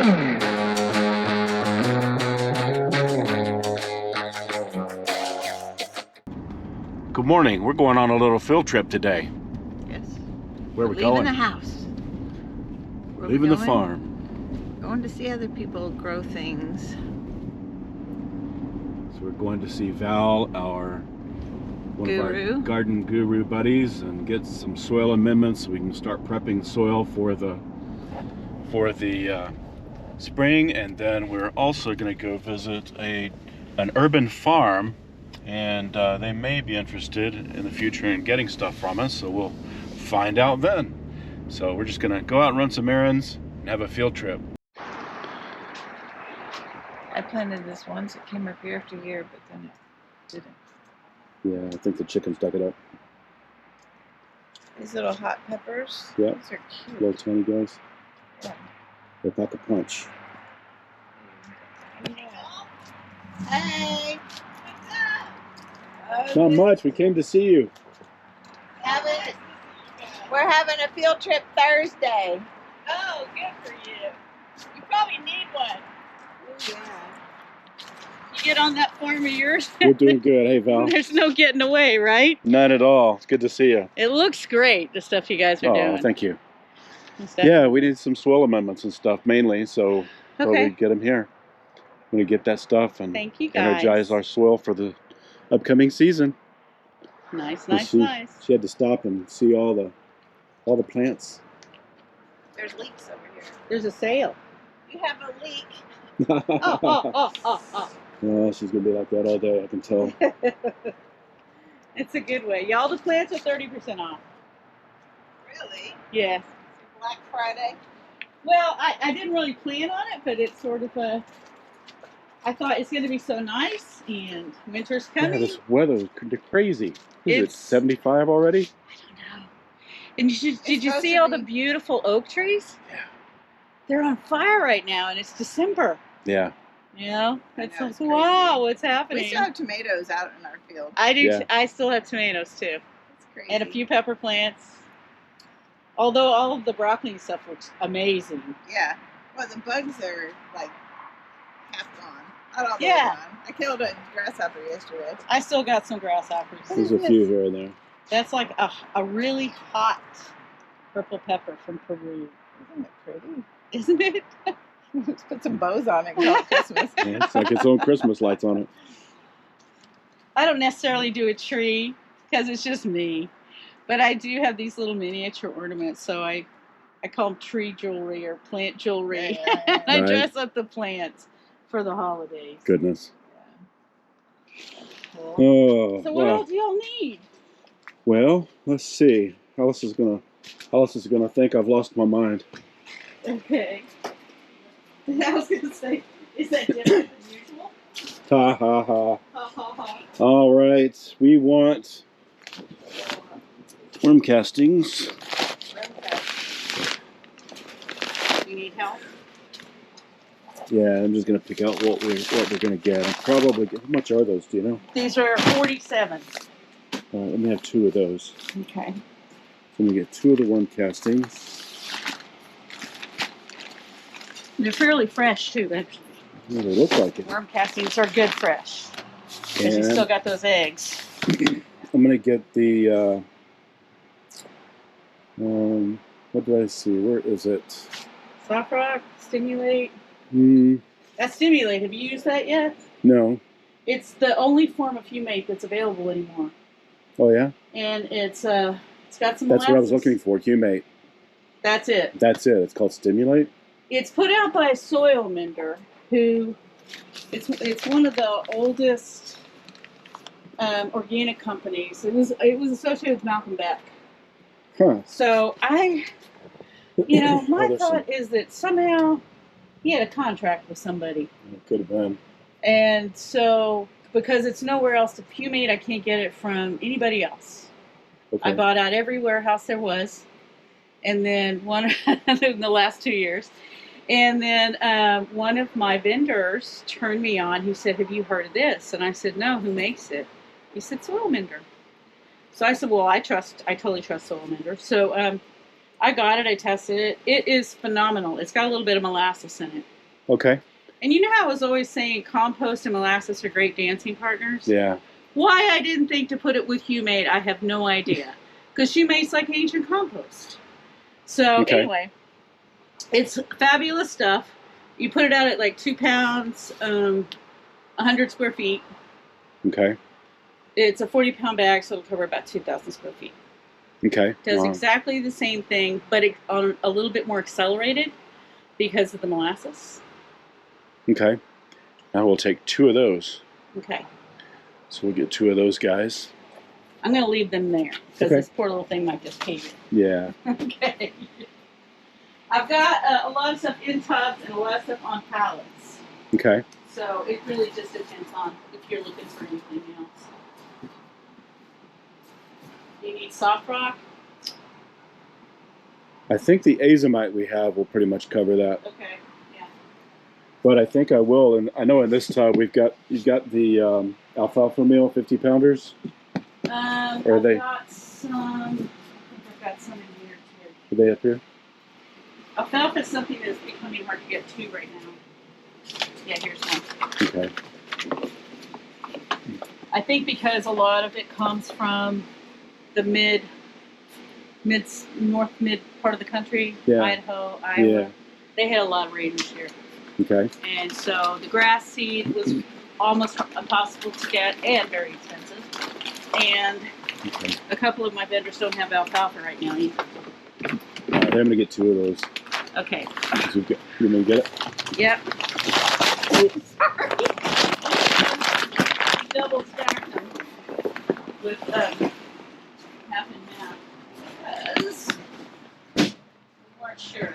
Good morning. We're going on a little field trip today. Yes. Where are we leaving going? the house. Where Leaving we the going? farm. Going to see other people grow things. So we're going to see Val, one of our garden guru buddies, and get some soil amendments so we can start prepping the soil for the spring. And then we're also going to go visit an urban farm, and they may be interested in the future in getting stuff from us, so we'll find out then. So we're just gonna go out and run some errands and have a field trip. I planted this once. It came up year after year, but then it didn't. Yeah, I think the chickens dug it up. These little hot peppers. Yeah. These are cute. Little tiny guys. Yeah. They pack a punch. Hey. Not much. We came to see you. We're having a field trip Thursday. Oh, good for you. You probably need one. Oh, yeah. You get on that farm of yours. We're doing good. Hey, Val. There's no getting away, right? None at all. It's good to see you. It looks great, the stuff you guys are doing. Oh, thank you. Yeah, we did some soil amendments and stuff mainly, so we get them here. We're going to get that stuff and thank you guys. Energize our soil for the upcoming season. Nice. She had to stop and see all the plants. There's leaks over here. There's a sale. You have a leak. Oh, she's going to be like that all day, I can tell. It's a good way. Y'all, the plants are 30% off. Really? Yes. Black Friday? Well, I didn't really plan on it, but it's sort of I thought it's going to be so nice, and winter's coming. Yeah, this weather is crazy. Is it It's 75 already? I don't know. And did you see all the beautiful oak trees? Yeah. They're on fire right now, and it's December. Yeah. You know? It's know, like, it's crazy. wow, what's happening? We still have tomatoes out in our field. I do. Yeah. I still have tomatoes, too. It's crazy. And a few pepper plants. Although all of the broccoli and stuff looks amazing. Yeah. Well, the bugs are, like, half gone. Not all the way Yeah. gone. I killed a grasshopper yesterday. I still got some grasshoppers. There's a few here and there. That's like a really hot purple pepper from Peru. Isn't it pretty? Isn't it? Let's put some bows on it for Christmas. Yeah, it's like its own Christmas lights on it. I don't necessarily do a tree because it's just me. But I do have these little miniature ornaments, so I call them tree jewelry or plant jewelry. Yeah. I Right. dress up the plants for the holidays. Goodness. Cool. Oh, So what else do y'all need? Well, let's see. Alice is gonna think I've lost my mind. Okay. I was gonna say, is that different than usual? Ha ha ha. Ha ha ha. All right, we want worm castings. You need help? Yeah, I'm just gonna pick out what we're gonna get. How much are those? Do you know? These are 47. Let me have 2 of those. Okay. So I'm gonna get 2 of the worm castings. They're fairly fresh too, actually. Yeah, they look like it. Worm castings are good fresh. Because you And still got those eggs. I'm gonna get the what did I see? Where is it? Soft rock, stimulate. Hmm. That stimulate, have you used that yet? No. It's the only form of humate that's available anymore. Oh yeah. And it's got some That's what I was molasses. looking for. Humate. That's it. That's it. It's called Stimulate. It's put out by Soilminder, who it's one of the oldest organic companies. It was associated with Malcolm Beck. Huh. So my there's thought is that somehow he had a contract with somebody. It could have been. And so, because it's nowhere else to fumate, I can't get it from anybody else. Okay. I bought out every warehouse there was, and then one in the last 2 years. And then one of my vendors turned me on. He said, "Have you heard of this?" And I said, "No, who makes it?" He said, "Soilminder." So I said, "Well, I totally trust Soilminder." So I got it. I tested it. It is phenomenal. It's got a little bit of molasses in it. Okay. And you know how I was always saying compost and molasses are great dancing partners? Yeah. Why I didn't think to put it with humate, I have no idea. Because humate's like ancient compost. So Okay. anyway, it's fabulous stuff. You put it out at like 2 pounds, 100 square feet. Okay. It's a 40-pound bag, so it'll cover about 2,000 square feet. Okay. Does Wow. exactly the same thing, but on a little bit more accelerated because of the molasses. Okay. Now we'll take 2 of those. Okay. So we'll get 2 of those guys. I'm going to leave them there because Okay. this poor little thing might just hate it. Yeah. Okay. I've got a lot of stuff in tubs and a lot of stuff on pallets. Okay. So it really just depends on if you're looking for anything else. You need soft rock? I think the azomite we have will pretty much cover that. Okay, yeah. But I think I will, and I know in this tub you've got the alfalfa meal 50 pounders. Or are they? I've got some. I think I've got some in here too. Are they up here? Alfalfa is something that's becoming hard to get to right now. Yeah, here's one. Okay. I think because a lot of it comes from the north mid part of the country, Yeah. Idaho, Iowa. Yeah. They had a lot of rain this year. Okay. And so the grass seed was almost impossible to get and very expensive. And Okay. a couple of my vendors don't have alfalfa right now either. All right, I'm gonna get 2 of those. Okay. So you gonna get it? Yep. Sorry. Double stacked them with half and half because we weren't sure.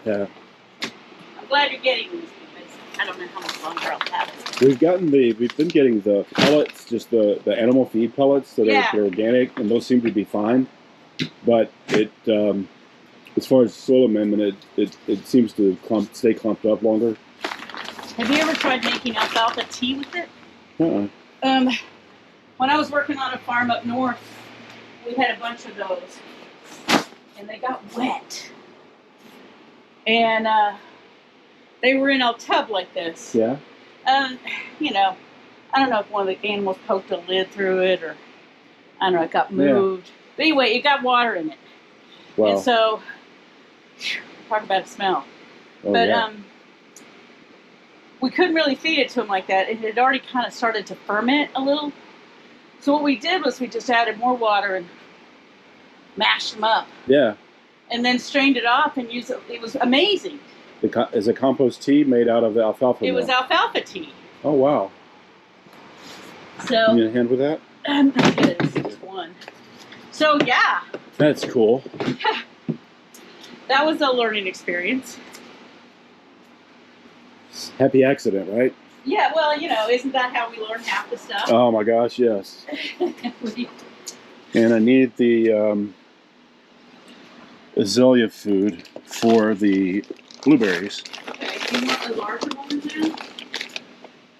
Yeah. I'm glad you're getting these because I don't know how much longer I'll have it. We've been getting the pellets, just the animal feed pellets that Yeah. are organic, and those seem to be fine. But it, as far as soil amendment, it seems to stay clumped up longer. Have you ever tried making alfalfa tea with it? Uh-uh. When I was working on a farm up north, we had a bunch of those, and they got wet. And they were in a tub like this. Yeah. You know, I don't know if one of the animals poked a lid through it or, I don't know, it got moved. But anyway, it got water in it. Wow. And so, talk about a smell. Oh, But yeah. we couldn't really feed it to him like that. It had already kind of started to ferment a little. So what we did was we just added more water and mashed them up. Yeah. And then strained it off and used it. It was amazing. Is a compost tea made out of the alfalfa It meal? was alfalfa tea. Oh, wow. So, You need a hand with that? it is just one. So yeah, That's cool. that was a learning experience. Happy accident, right? Yeah, well, you know, isn't that how we learn half the stuff? Oh my gosh, yes. And I need the Azalea Food for the blueberries. Okay, do you want the larger ones then?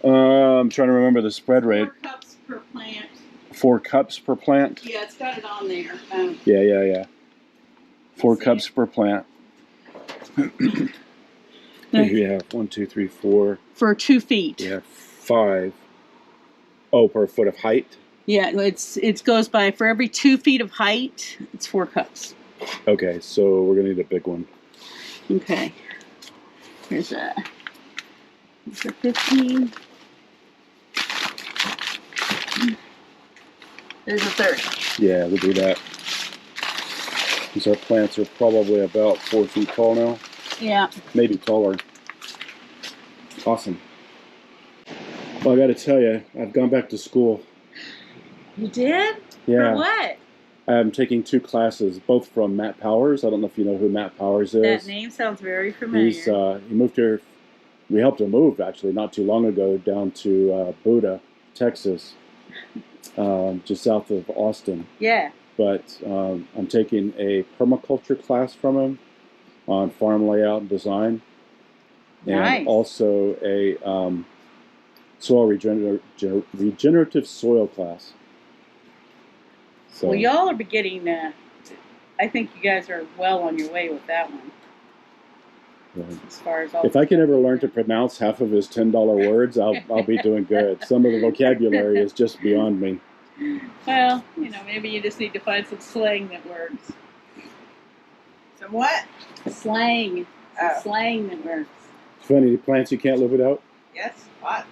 I'm trying to remember the spread rate. 4 cups per plant. 4 cups per plant? Yeah, it's got it on there. Yeah. 4 See cups it? per plant. Here you have 1, 2, 3, 4. For 2 feet. You have 5. Oh, per foot of height? Yeah, it goes by for every 2 feet of height, it's 4 cups. Okay, so we're gonna need a big one. Okay. Here's a 15. There's a 30. Yeah, we'll do that. These our plants are probably about 4 feet tall now. Yeah. Maybe taller. Awesome. Well, I got to tell you, I've gone back to school. You did? Yeah. For what? I'm taking 2 classes, both from Matt Powers. I don't know if you know who Matt Powers is. That name sounds very familiar. He's he moved here. We helped him move actually not too long ago down to Borage, Texas, just south of Austin. Yeah. But I'm taking a permaculture class from him on farm layout and design, and Nice. also a soil regenerative soil class. So, Well, y'all are beginning. I think you guys are well on your way with that one. As far as all if I can ever learn to pronounce half of his $10 words, I'll be doing good. Some of the vocabulary is just beyond me. Well, maybe you just need to find some slang that works. Some what? Slang. Some Oh. slang that works. Funny plants you can't live without. Yes, lots.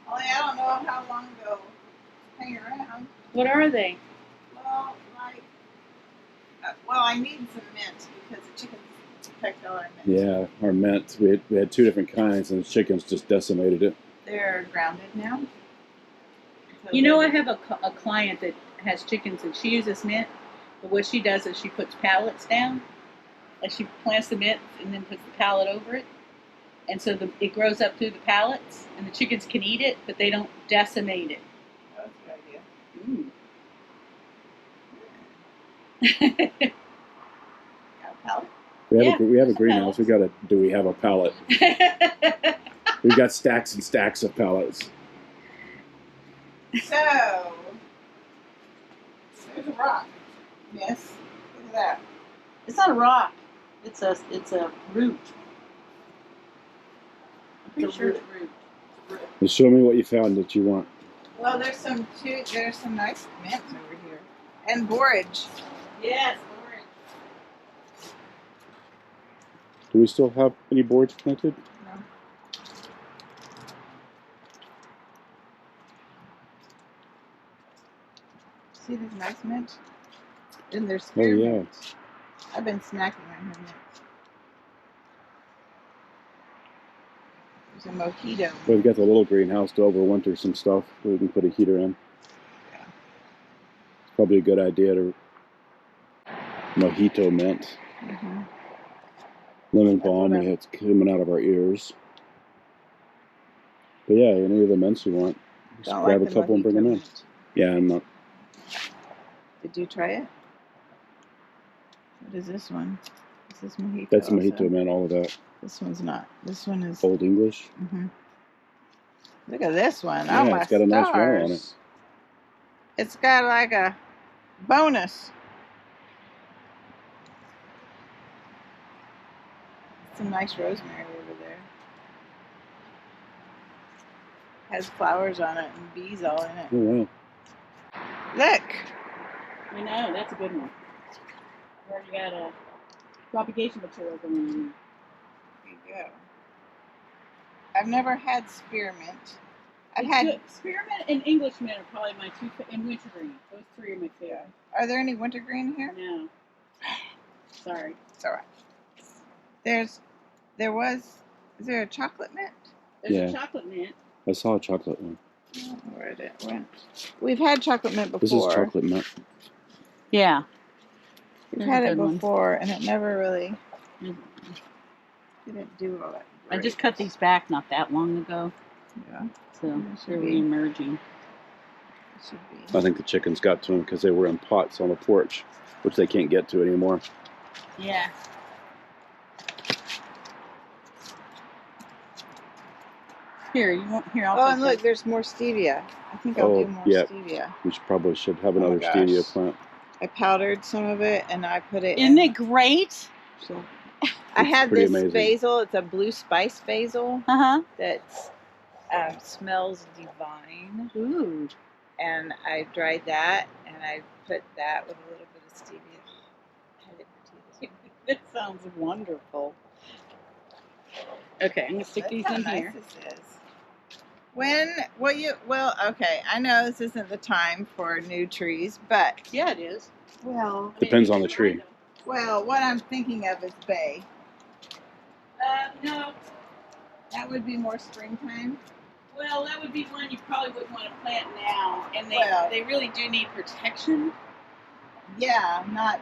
Only I don't know how long ago hang around. What are they? Well, I need some mint because the chickens affect all our mint. Yeah, our mint. We had 2 different kinds, and the chickens just decimated it. They're grounded now. So I have a client that has chickens and she uses mint, but what she does is she puts pallets down. Like she plants the mint and then puts the pallet over it. And so it grows up through the pallets and the chickens can eat it, but they don't decimate it. That's a good idea. Got a pallet? We have a greenhouse. We got a. Do we have a pallet? We've got stacks and stacks of pallets. So, there's a rock. Yes. Look at that. It's not a rock. It's a root. I'm pretty sure it's root. And show me what you found that you want. Well, there's some nice mint over here. And borage. Yes, orange. Do we still have any boards planted? No. See this nice mint? And there's Oh yeah. mint. I've been snacking on her mint. There's a mojito. We've got the little greenhouse to overwinter some stuff. We can put a heater in. Yeah. It's probably a good idea to mojito mint. Mm-hmm. Lemon That's balm, what it's coming out of our ears. But yeah, any of the mints you want, just Don't grab like a the couple and bring them in. mint. Yeah, I'm not. Did you try it? What is this one? Is this mojito? That's also? mojito mint, all of that. This one's not. This one is. Old English. Mm-hmm. Look at this one. Yeah, Oh my it's got a nice roll stars. on it. It's got like a bonus. Some nice rosemary over there. Has flowers on it and bees all in it. Oh wow. Look. I know, that's a good one. I've already got a propagation material going on. There you go. I've never had spearmint. I've had. Good. Spearmint and English mint are probably my two, and wintergreen. Those 3 are my favorite. Are there any wintergreen here? No. Sorry. It's all right. Is there a chocolate mint? There's Yeah. a chocolate mint. I saw a chocolate one. I don't know where it went. We've had chocolate mint before. This is chocolate mint. Yeah. We've Those had are it good ones. before, and it never really didn't do all that. I Great. just cut these back not that long ago, Yeah, so It they're should be. re-emerging. it should be. I think the chickens got to them because they were in pots on the porch, which they can't get to anymore. Yeah. Here, you want here? I'll Oh, take and look, that. there's more stevia. I think I'll Oh, do more yeah. stevia. We should have Oh my another gosh. stevia plant. I powdered some of it, and I put it Isn't in. it great? So, I It's had pretty this amazing. basil. It's a blue spice basil Uh that smells divine. huh. Ooh. And I dried that, and I put that with a little bit of stevia. Had it for tea. This sounds wonderful. Okay, I'm gonna stick That's these how in nice here. this is. Okay, I know this isn't the time for new trees, but Yeah, it is. well, Depends on the tree. what I'm thinking of is bay. No. That would be more springtime. Well, that would be one you probably wouldn't want to plant now, and Well- they really do need protection. Yeah, not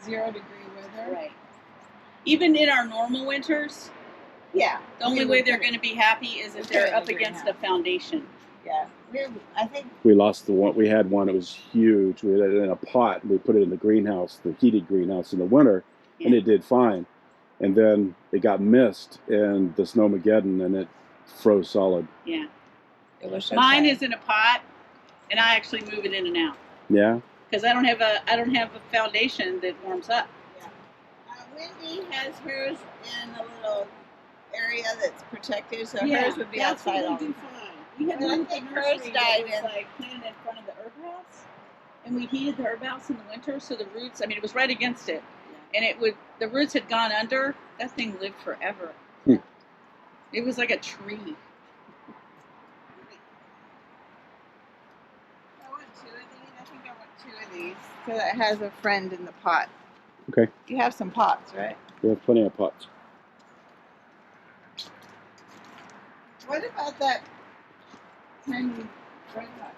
0-degree weather. Right. Even in our normal winters, Yeah. the only way they're going to be happy is if We'll put it they're in up the against a greenhouse. foundation. Yeah. I think. We lost the one. We had one. It was huge. We had it in a pot. And we put it in the greenhouse, the heated greenhouse in the winter, and Yeah. it did fine. And then it got mist and the snowmageddon, and it froze solid. Yeah. It was Mine is in a pot, and I actually move it in and out Yeah. because I don't have a foundation that warms up. Yeah. Wendy has hers in a little area that's protected, so hers would be outside all the time. We had But I one at the think hers nursery died that was in- like planted in front of the herb house, and we heated the herb house in the winter, so the roots. I mean, it was right against it, and the roots had gone under. That thing lived forever. Hmm. It was like a tree. I want 2 of these. I think I want 2 of these. So that has a friend in the pot. Okay. You have some pots, right? We have plenty of pots. What about that tiny red hot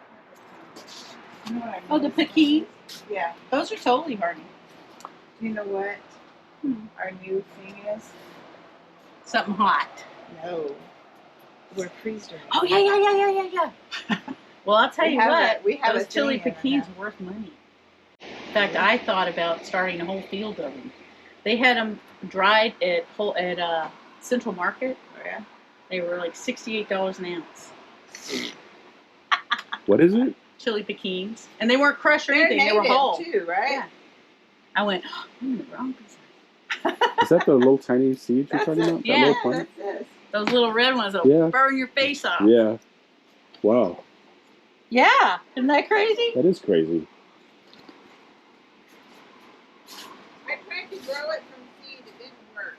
pepper? You know what I Oh, the noticed? pecans. Yeah. Those are totally hardy. You know what our new thing is? Something hot. No. We're freeze dried. Oh yeah. Well, I'll tell you what. We have those a chili thing in pecans are worth money. In fact, I thought about starting a whole field of them. They had them dried at Central Market. Oh, yeah? They were like $68 an ounce. What is it? Chili pecans, and they weren't crushed or They're anything. They were native whole. too, right? Yeah. I went, oh, I'm in the wrong business. Is that the little tiny seeds you're That's talking it. about? Yeah. That little plant? That's this. Those little red ones that'll Yeah. burn your face off. Yeah. Wow. Yeah. Isn't that crazy? That is crazy. I tried to grow it from seed. It didn't work.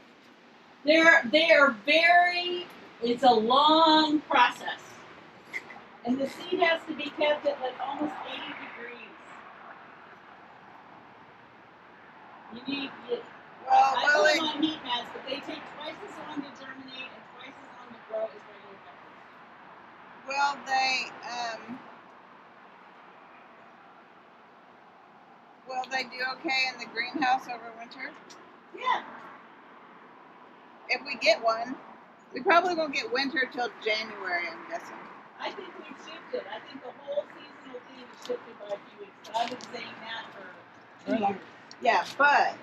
They are very. It's a long process, and the seed has to be kept at like almost 80 degrees. Well, I put them on heat mats, but they take twice as long to germinate and twice as long to grow as regular peppers. well, they do okay in the greenhouse over winter. Yeah. If we get one, we probably won't get winter till January, I'm guessing. I think we've shifted. I think the whole seasonal thing has shifted by a few weeks. But I've been saying that for 2 years. Yeah, but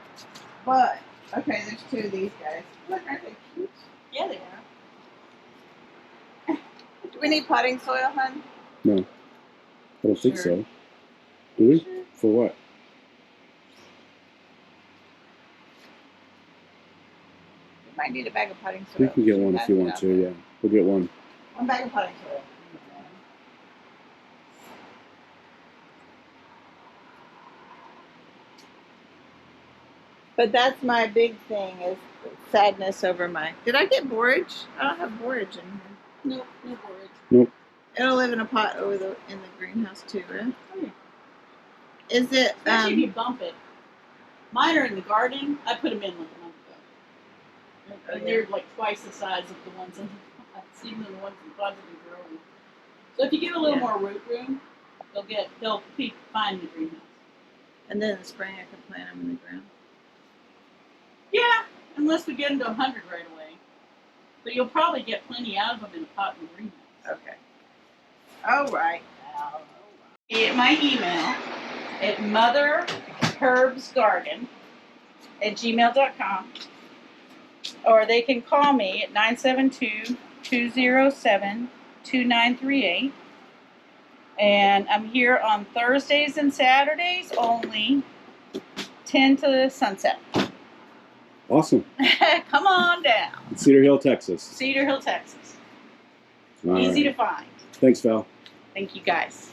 okay, there's 2 of these guys. Look, aren't they cute? Yeah, they are. Do we need potting soil, hun? No. I don't think Sure. so. Do we? Sure. For what? We might need a bag of potting soil. We can get one if you want to, yeah. We'll get one. 1 bag of potting soil. But that's my big thing is sadness over my. Did I get borage? I don't have borage in here. Nope, no borage. It'll live in a pot in the greenhouse too, right? Oh, yeah. Is it? Especially if you bump it. Mine are in the garden. I put them in like a month ago. Oh, And they're like twice the size of the ones in the pots, even the ones in the pots that are growing. So if you give a little more root room, they'll be fine in the greenhouse. And then in the spring I can plant them in the ground. Yeah, unless we get into 100 right away. But you'll probably get plenty out of them in a pot in the greenhouse. Okay. All right. My email at motherherbsgarden@gmail.com, or they can call me at 972-207-2938. And I'm here on Thursdays and Saturdays only, 10 to sunset. Awesome. Come on down. Cedar Hill, Texas. Cedar Hill, Texas. All Easy right. to find. Thanks, Val. Thank you guys.